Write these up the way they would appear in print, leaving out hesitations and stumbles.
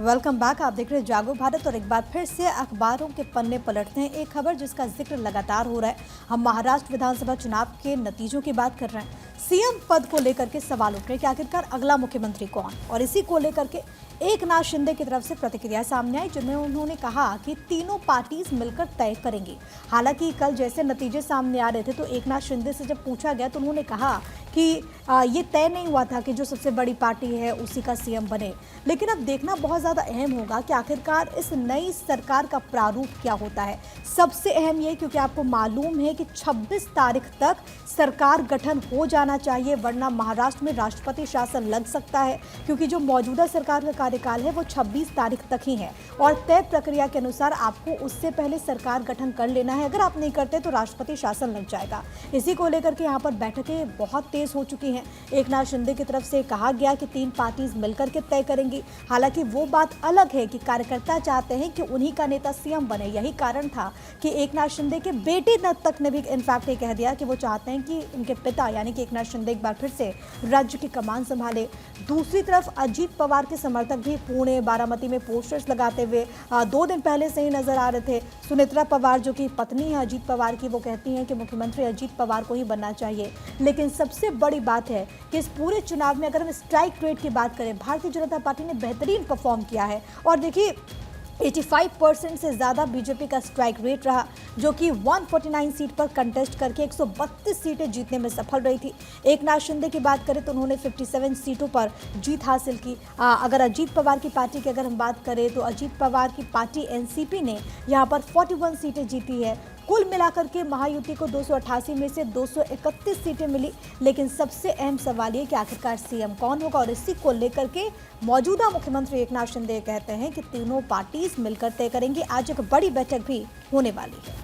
Welcome back. आप देख रहे हैं जागो भारत और एक बार फिर से अखबारों के पन्ने पलटते हैं। एक खबर जिसका जिक्र लगातार हो रहा है, हम महाराष्ट्र विधानसभा चुनाव के नतीजों की बात कर रहे हैं। सीएम पद को लेकर के सवाल उठ रहे हैं कि आखिरकार अगला मुख्यमंत्री कौन, और इसी को लेकर के एकनाथ शिंदे की तरफ से प्रतिक्रिया सामने आई, जिनमें उन्होंने कहा कि तीनों पार्टीज मिलकर तय करेंगी। हालांकि कल जैसे नतीजे सामने आ रहे थे तो एकनाथ शिंदे से जब पूछा गया तो उन्होंने कहा कि ये तय नहीं हुआ था कि जो सबसे बड़ी पार्टी है उसी का सीएम बने। लेकिन अब देखना बहुत ज़्यादा अहम होगा कि आखिरकार इस नई सरकार का प्रारूप क्या होता है। सबसे अहम ये, क्योंकि आपको मालूम है कि 26 तारीख तक सरकार गठन हो जाना चाहिए, वरना महाराष्ट्र में राष्ट्रपति शासन लग सकता है, क्योंकि जो मौजूदा सरकार का कार्यकाल है वो 26 तारीख तक ही है और तय प्रक्रिया के अनुसार आपको उससे पहले सरकार गठन कर लेना है। अगर आप नहीं करते तो राष्ट्रपति शासन लग जाएगा। इसी को लेकर के यहाँ पर बैठकें बहुत तेज हो चुकी हैं। एकनाथ शिंदे की तरफ से कहा गया कि 3 पार्टीज मिलकर के तय करेंगी। हालांकि वो बात अलग है कि कार्यकर्ता चाहते हैं कि उन्हीं का नेता सीएम बने। यही कारण था कि एकनाथ शिंदे के बेटे तक ने भी इनफैक्ट ये कह दिया कि वो चाहते हैं कि उनके पिता यानी कि एकनाथ शिंदे एक बार फिर से राज्य की कमान संभाले। दूसरी तरफ अजीत पवार के समर्थक भी पुणे बारामती में पोस्टर्स लगाते हुए 2 दिन पहले से ही नजर आ रहे थे। सुनेत्रा पवार जो कि पत्नी है अजीत पवार की, वो कहती हैं कि मुख्यमंत्री अजीत पवार को ही बनना चाहिए। लेकिन सबसे बड़ी बात है कि इस पूरे चुनाव में अगर हम स्ट्राइक रेट की बात करें, भारतीय जनता पार्टी ने बेहतरीन परफॉर्म किया है। और देखिए 85% से ज़्यादा बीजेपी का स्ट्राइक रेट रहा, जो कि 149 सीट पर कंटेस्ट करके 132 सीटें जीतने में सफल रही थी। एकनाथ शिंदे की बात करें तो उन्होंने 57 सीटों पर जीत हासिल की। अगर अजीत पवार की पार्टी की अगर हम बात करें तो अजीत पवार की पार्टी एनसीपी ने यहाँ पर 41 सीटें जीती है। कुल मिलाकर के महायुति को 288 में से 231 सीटें मिली। लेकिन सबसे अहम सवाल ये कि आखिरकार सीएम कौन होगा, और इसी को लेकर के मौजूदा मुख्यमंत्री एकनाथ शिंदे कहते हैं कि तीनों पार्टीज मिलकर तय करेंगी। आज एक बड़ी बैठक भी होने वाली है।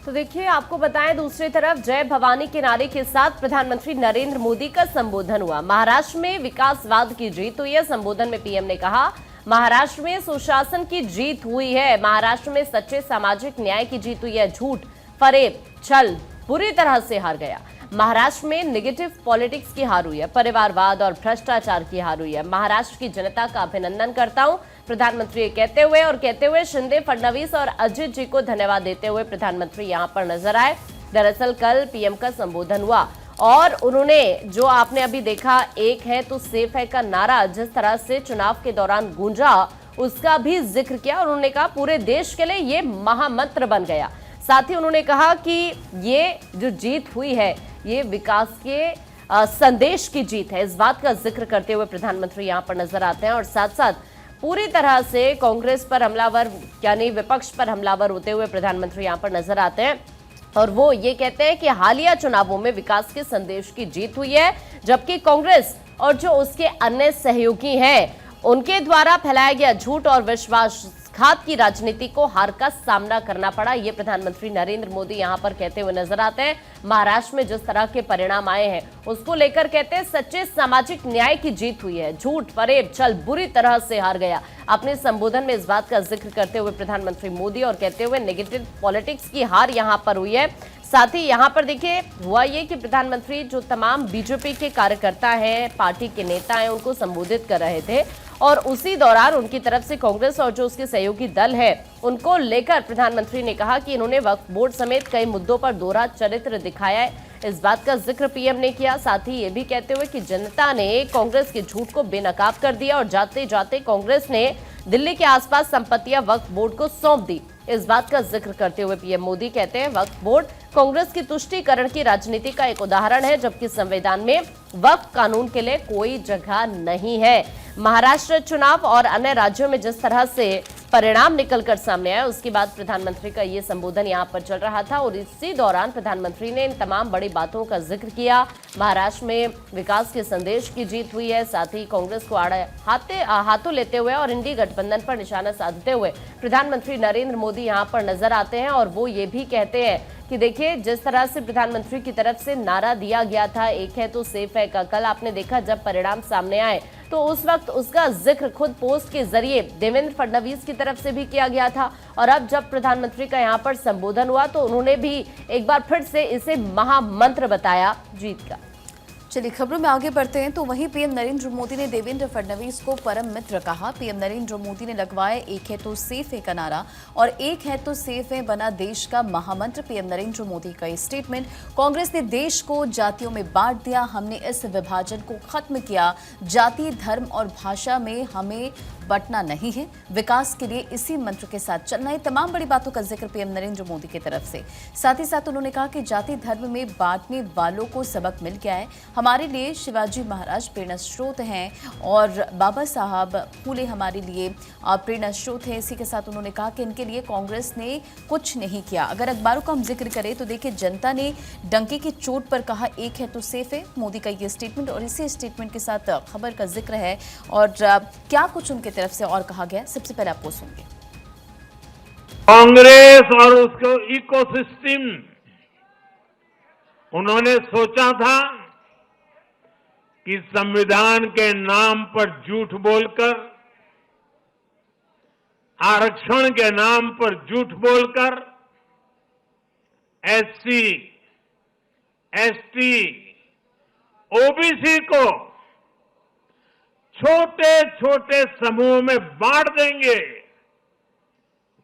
तो देखिए, आपको बताएं, दूसरी तरफ जय भवानी के नारे के साथ प्रधानमंत्री नरेंद्र मोदी का संबोधन हुआ। महाराष्ट्र में विकासवाद की जीत हुई है। संबोधन में पीएम ने कहा, महाराष्ट्र में सुशासन की जीत हुई है, महाराष्ट्र में सच्चे सामाजिक न्याय की जीत हुई है, झूठ फरेब छल बुरी तरह से हार गया। महाराष्ट्र में नेगेटिव पॉलिटिक्स की हार हुई है, परिवारवाद और भ्रष्टाचार की हार हुई है। महाराष्ट्र की जनता का अभिनंदन करता हूं, प्रधानमंत्री कहते हुए शिंदे, फडणवीस और अजित जी को धन्यवाद देते हुए प्रधानमंत्री यहां पर नजर आए। दरअसल कल पीएम का संबोधन हुआ और उन्होंने जो आपने अभी देखा, एक है तो सेफ है का नारा जिस तरह से चुनाव के दौरान गूंजा, उसका भी जिक्र किया। और उन्होंने कहा पूरे देश के लिए ये महामंत्र बन गया। साथ ही उन्होंने कहा कि ये जो जीत हुई है ये विकास के संदेश की जीत है। इस बात का जिक्र करते हुए प्रधानमंत्री यहां पर नजर आते हैं और साथ साथ पूरी तरह से कांग्रेस पर हमलावर यानी विपक्ष पर हमलावर होते हुए प्रधानमंत्री यहां पर नजर आते हैं और वो ये कहते हैं कि हालिया चुनावों में विकास के संदेश की जीत हुई है, जबकि कांग्रेस और जो उसके अन्य सहयोगी हैं उनके द्वारा फैलाया गया झूठ और विश्वासघात की राजनीति को हार का सामना करना पड़ा। ये प्रधानमंत्री नरेंद्र मोदी यहां पर कहते हुए नजर आते हैं। महाराष्ट्र में जिस तरह के परिणाम आए हैं उसको लेकर कहते हैं सच्चे सामाजिक न्याय की जीत हुई है, झूठ फरेब छल बुरी तरह से हार गया। अपने संबोधन में इस बात का जिक्र करते हुए प्रधानमंत्री मोदी और कहते हुए नेगेटिव पॉलिटिक्स की हार यहां पर हुई है। साथ ही यहां पर देखिए हुआ ये कि प्रधानमंत्री जो तमाम बीजेपी के कार्यकर्ता हैं, पार्टी के नेता हैं, उनको संबोधित कर रहे थे और उसी दौरान उनकी तरफ से कांग्रेस और जो उसके सहयोगी दल है उनको लेकर प्रधानमंत्री ने कहा कि इन्होंने वक्फ बोर्ड समेत कई मुद्दों पर दोहरा चरित्र दिखाया है। इस बात का जिक्र पीएम ने किया। साथ ही ये भी कहते हुए कि जनता ने कांग्रेस के झूठ को बेनकाब कर दिया और जाते जाते कांग्रेस ने दिल्ली के आसपास संपत्तियां वक्फ बोर्ड को सौंप दी। इस बात का जिक्र करते हुए पीएम मोदी कहते हैं वक्फ बोर्ड कांग्रेस की तुष्टीकरण की राजनीति का एक उदाहरण है, जबकि संविधान में वक्फ कानून के लिए कोई जगह नहीं है। महाराष्ट्र चुनाव और अन्य राज्यों में जिस तरह से परिणाम निकलकर सामने आया उसके बाद प्रधानमंत्री का ये संबोधन यहाँ पर चल रहा था और इसी दौरान प्रधानमंत्री ने इन तमाम बड़ी बातों का जिक्र किया। महाराष्ट्र में विकास के संदेश की जीत हुई है। साथ ही कांग्रेस को आड़े हाथों लेते हुए और इंडी गठबंधन पर निशाना साधते हुए प्रधानमंत्री नरेंद्र मोदी यहाँ पर नजर आते हैं और वो ये भी कहते हैं कि देखिए जिस तरह से प्रधानमंत्री की तरफ से नारा दिया गया था, एक है तो सेफ है का, कल आपने देखा जब परिणाम सामने आए तो उस वक्त उसका जिक्र खुद पोस्ट के जरिए देवेंद्र फडणवीस की तरफ से भी किया गया था और अब जब प्रधानमंत्री का यहाँ पर संबोधन हुआ तो उन्होंने भी एक बार फिर से इसे महामंत्र बताया जीत का। चलिए खबरों में आगे बढ़ते हैं। तो वहीं पीएम नरेंद्र मोदी ने देवेंद्र फडणवीस को परम मित्र कहा। पीएम नरेंद्र मोदी ने लगवाया एक है तो सेफ है का नारा और एक है तो सेफ है बना देश का महामंत्र। पीएम नरेंद्र मोदी का ये स्टेटमेंट। कांग्रेस ने देश को जातियों में बांट दिया, हमने इस विभाजन को खत्म किया। जाति, धर्म और भाषा में हमें बंटना नहीं है, विकास के लिए इसी मंत्र के साथ चलना है। तमाम बड़ी बातों का जिक्र पीएम नरेंद्र मोदी की तरफ से। साथ ही साथ उन्होंने कहा कि जाति धर्म में बांटने वालों को सबक मिल गया है। हमारे लिए शिवाजी महाराज प्रेरणा स्रोत हैं और बाबा साहब फूले हमारे लिए प्रेरणा स्रोत है। इसी के साथ उन्होंने कहा कि इनके लिए कांग्रेस ने कुछ नहीं किया। अगर अखबारों का हम जिक्र करें तो देखिए, जनता ने डंके की चोट पर कहा एक है तो सेफ है, मोदी का ये स्टेटमेंट। और इसी स्टेटमेंट के साथ खबर का जिक्र है और क्या कुछ उनके तरफ से और कहा गया, सबसे पहले आपको सुनिए। कांग्रेस और उसको इकोसिस्टम, उन्होंने सोचा था कि संविधान के नाम पर झूठ बोलकर, आरक्षण के नाम पर झूठ बोलकर एससी, एसटी, ओबीसी को छोटे छोटे समूहों में बांट देंगे।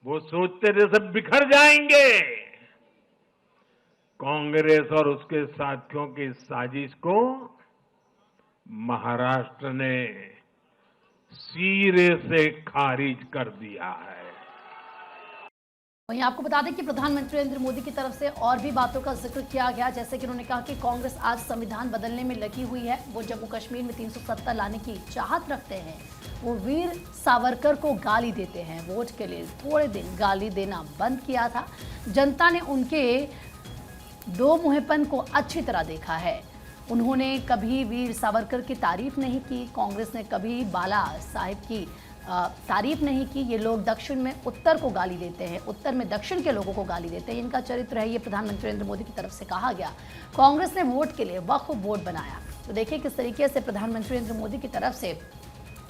वो सोचते थे सब बिखर जाएंगे। कांग्रेस और उसके साथियों की साजिश को महाराष्ट्र ने सिरे से खारिज कर दिया है। वहीं आपको बता दें कि प्रधानमंत्री नरेंद्र मोदी की तरफ से और भी बातों का जिक्र किया गया, जैसे कि उन्होंने कहा कि कांग्रेस आज संविधान बदलने में लगी हुई है। वो जम्मू कश्मीर में 370 लाने की चाहत रखते हैं। वो वीर सावरकर को गाली देते हैं। वोट के लिए थोड़े दिन गाली देना बंद किया था। जनता ने उनके दो मुंहपन को अच्छी तरह देखा है। उन्होंने कभी वीर सावरकर की तारीफ नहीं की। कांग्रेस ने कभी बाला साहिब की तारीफ नहीं की। ये लोग दक्षिण में उत्तर को गाली देते हैं, उत्तर में दक्षिण के लोगों को गाली देते हैं। इनका चरित्र है, ये प्रधानमंत्री नरेंद्र मोदी की तरफ से कहा गया। कांग्रेस ने वोट के लिए वक्फ बोर्ड बनाया। तो देखिए किस तरीके से प्रधानमंत्री नरेंद्र मोदी की तरफ से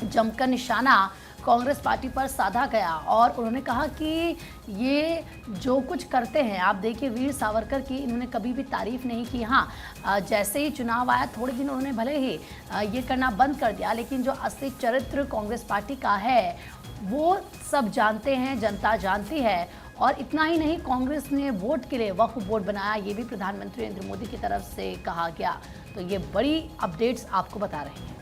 जमकर निशाना कांग्रेस पार्टी पर साधा गया और उन्होंने कहा कि ये जो कुछ करते हैं, आप देखिए वीर सावरकर की इन्होंने कभी भी तारीफ नहीं की। हाँ, जैसे ही चुनाव आया थोड़े दिन उन्होंने भले ही ये करना बंद कर दिया, लेकिन जो असली चरित्र कांग्रेस पार्टी का है वो सब जानते हैं, जनता जानती है। और इतना ही नहीं, कांग्रेस ने वोट के लिए वक्फ बोर्ड बनाया, ये भी प्रधानमंत्री नरेंद्र मोदी की तरफ से कहा गया। तो ये बड़ी अपडेट्स आपको बता रहे हैं।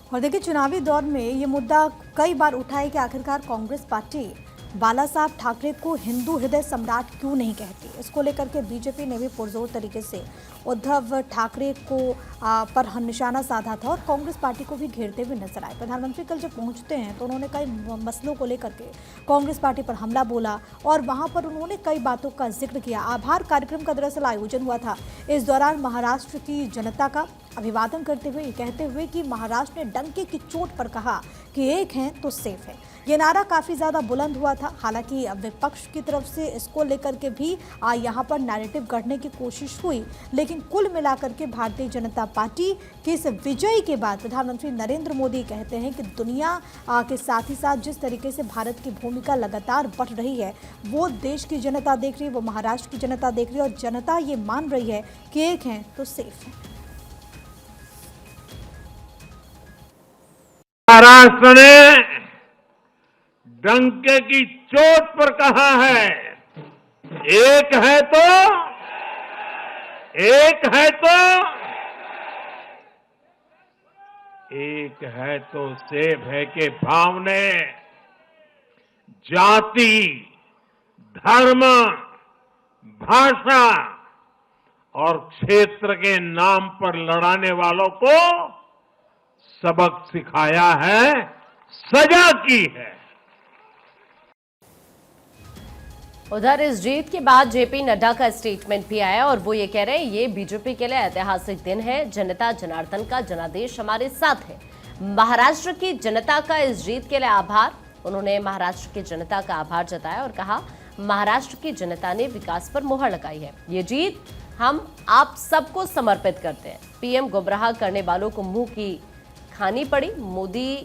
और देखिए, चुनावी दौर में ये मुद्दा कई बार उठा है कि आखिरकार कांग्रेस पार्टी बाला साहब ठाकरे को हिंदू हृदय सम्राट क्यों नहीं कहती। इसको लेकर के बीजेपी ने भी पुरजोर तरीके से उद्धव ठाकरे को पर निशाना साधा था और कांग्रेस पार्टी को भी घेरते हुए नजर आए। प्रधानमंत्री कल जब पहुंचते हैं तो उन्होंने कई मसलों को लेकर के कांग्रेस पार्टी पर हमला बोला और वहां पर उन्होंने कई बातों का जिक्र किया। आभार कार्यक्रम का दरअसल आयोजन हुआ था। इस दौरान महाराष्ट्र की जनता का अभिवादन करते हुए, कहते हुए कि महाराष्ट्र ने डंके की चोट पर कहा कि एक है तो सेफ है। ये नारा काफ़ी ज़्यादा बुलंद हुआ था। हालांकि विपक्ष की तरफ से इसको लेकर के भी यहाँ पर नैरेटिव गढ़ने की कोशिश हुई, लेकिन कुल मिलाकर के भारतीय जनता पार्टी की इस विजय के बाद प्रधानमंत्री नरेंद्र मोदी कहते हैं कि दुनिया के साथ ही साथ जिस तरीके से भारत की भूमिका लगातार बढ़ रही है, वो देश की जनता देख रही है, वो महाराष्ट्र की जनता देख रही है और जनता ये मान रही है कि एक है तो सेफ है। महाराष्ट्र ने डंके की चोट पर कहा है एक है तो एक है तो सेफ है के भाव ने जाति, धर्म, भाषा और क्षेत्र के नाम पर लड़ाने वालों को सबक सिखाया है, सजा की है। उधर इस जीत के बाद जेपी नड्डा का स्टेटमेंट भी आया और वो ये कह रहे हैं ये बीजेपी के लिए ऐतिहासिक दिन है। जनता जनार्दन का जनादेश हमारे साथ है। महाराष्ट्र की जनता का इस जीत के लिए आभार। उन्होंने महाराष्ट्र की जनता का आभार जताया और कहा महाराष्ट्र की जनता ने विकास पर मुहर लगाई है। ये जीत हम आप सबको समर्पित करते हैं। पीएम गुमराह करने वालों को मुंह की खानी पड़ी। मोदी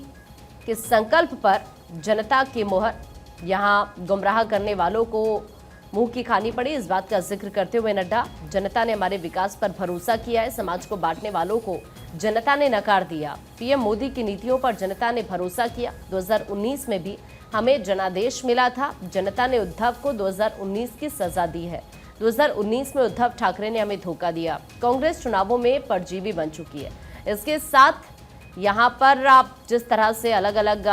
के संकल्प पर जनता की मुहर। यहां गुमराह करने वालों को मुंह की खानी पड़ी, इस बात का जिक्र करते हुए नड्डा, जनता ने हमारे विकास पर भरोसा किया है, समाज को बांटने वालों को जनता ने नकार दिया। पीएम मोदी की नीतियों पर जनता ने भरोसा किया। 2019 में भी हमें जनादेश मिला था, जनता ने उद्धव को 2019 की सजा दी है। 2019 में उद्धव ठाकरे ने हमें धोखा दिया। कांग्रेस चुनावों में परजीवी बन चुकी है। इसके साथ यहाँ पर आप जिस तरह से अलग अलग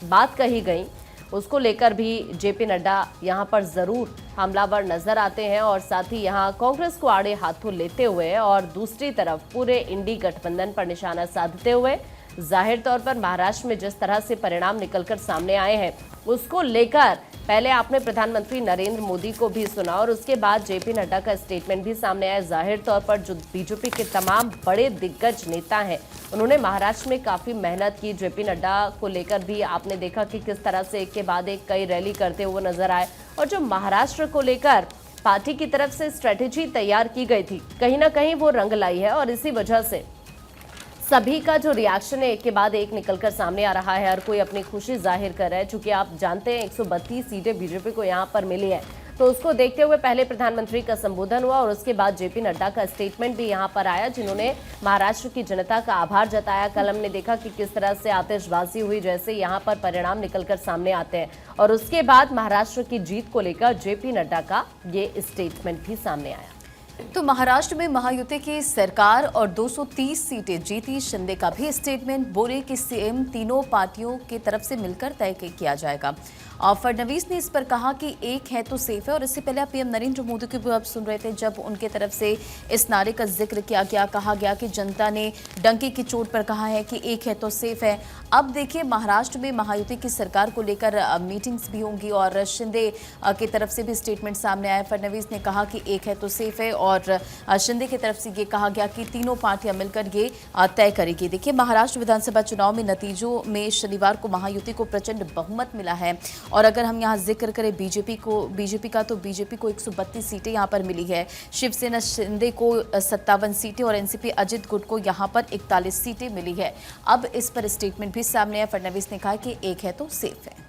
बात कही गई, उसको लेकर भी जेपी नड्डा यहाँ पर जरूर हमलावर नजर आते हैं और साथ ही यहाँ कांग्रेस को आड़े हाथों लेते हुए और दूसरी तरफ पूरे इंडी गठबंधन पर निशाना साधते हुए जाहिर तौर पर महाराष्ट्र में जिस तरह से परिणाम निकलकर सामने आए हैं उसको लेकर पहले आपने प्रधानमंत्री नरेंद्र मोदी को भी सुना और उसके बाद जेपी नड्डा का स्टेटमेंट भी सामने आया। जाहिर तौर पर जो बीजेपी के तमाम बड़े दिग्गज नेता हैं उन्होंने महाराष्ट्र में काफी मेहनत की। जेपी नड्डा को लेकर भी आपने देखा कि किस तरह से एक के बाद एक कई रैली करते हुए नजर आए और जो महाराष्ट्र को लेकर पार्टी की तरफ से स्ट्रेटेजी तैयार की गई थी कहीं ना कहीं वो रंग लाई है और इसी वजह से सभी का जो रिएक्शन है एक के बाद एक निकलकर सामने आ रहा है। हर कोई अपनी खुशी जाहिर कर रहा है। चूंकि आप जानते हैं 132 सीटें बीजेपी को यहां पर मिली है, तो उसको देखते हुए पहले प्रधानमंत्री का संबोधन हुआ और उसके बाद जेपी नड्डा का स्टेटमेंट भी यहां पर आया, जिन्होंने महाराष्ट्र की जनता का आभार जताया। कल हमने देखा कि किस तरह से आतिशबाजी हुई जैसे यहां पर परिणाम निकलकर सामने आते हैं और उसके बाद महाराष्ट्र की जीत को लेकर जेपी नड्डा का ये स्टेटमेंट भी सामने आया। तो महाराष्ट्र में महायुति की सरकार और 230 सीटें जीती। शिंदे का भी स्टेटमेंट, बोले कि सीएम तीनों पार्टियों की तरफ से मिलकर तय किया जाएगा। और फडणवीस ने इस पर कहा कि एक है तो सेफ है और इससे पहले आप पीएम नरेंद्र मोदी की भी आप सुन रहे थे जब उनके तरफ से इस नारे का जिक्र किया गया, कहा गया कि जनता ने डंके की चोट पर कहा है कि एक है तो सेफ है। अब देखिए महाराष्ट्र में महायुति की सरकार को लेकर मीटिंग्स भी होंगी और शिंदे की तरफ से भी स्टेटमेंट सामने आया। फडणवीस ने कहा कि एक है तो सेफ है और शिंदे की तरफ से ये कहा गया कि तीनों पार्टियां मिलकर ये तय करेगी। देखिए महाराष्ट्र विधानसभा चुनाव में नतीजों में शनिवार को महायुति को प्रचंड बहुमत मिला है और अगर हम यहाँ जिक्र करें बीजेपी का तो बीजेपी को 132 सीटें यहाँ पर मिली है। शिवसेना शिंदे को 57 सीटें और एनसीपी अजित गुट को यहाँ पर 41 सीटें मिली है। अब इस पर स्टेटमेंट भी सामने है। फडणवीस ने कहा कि एक है तो सेफ है।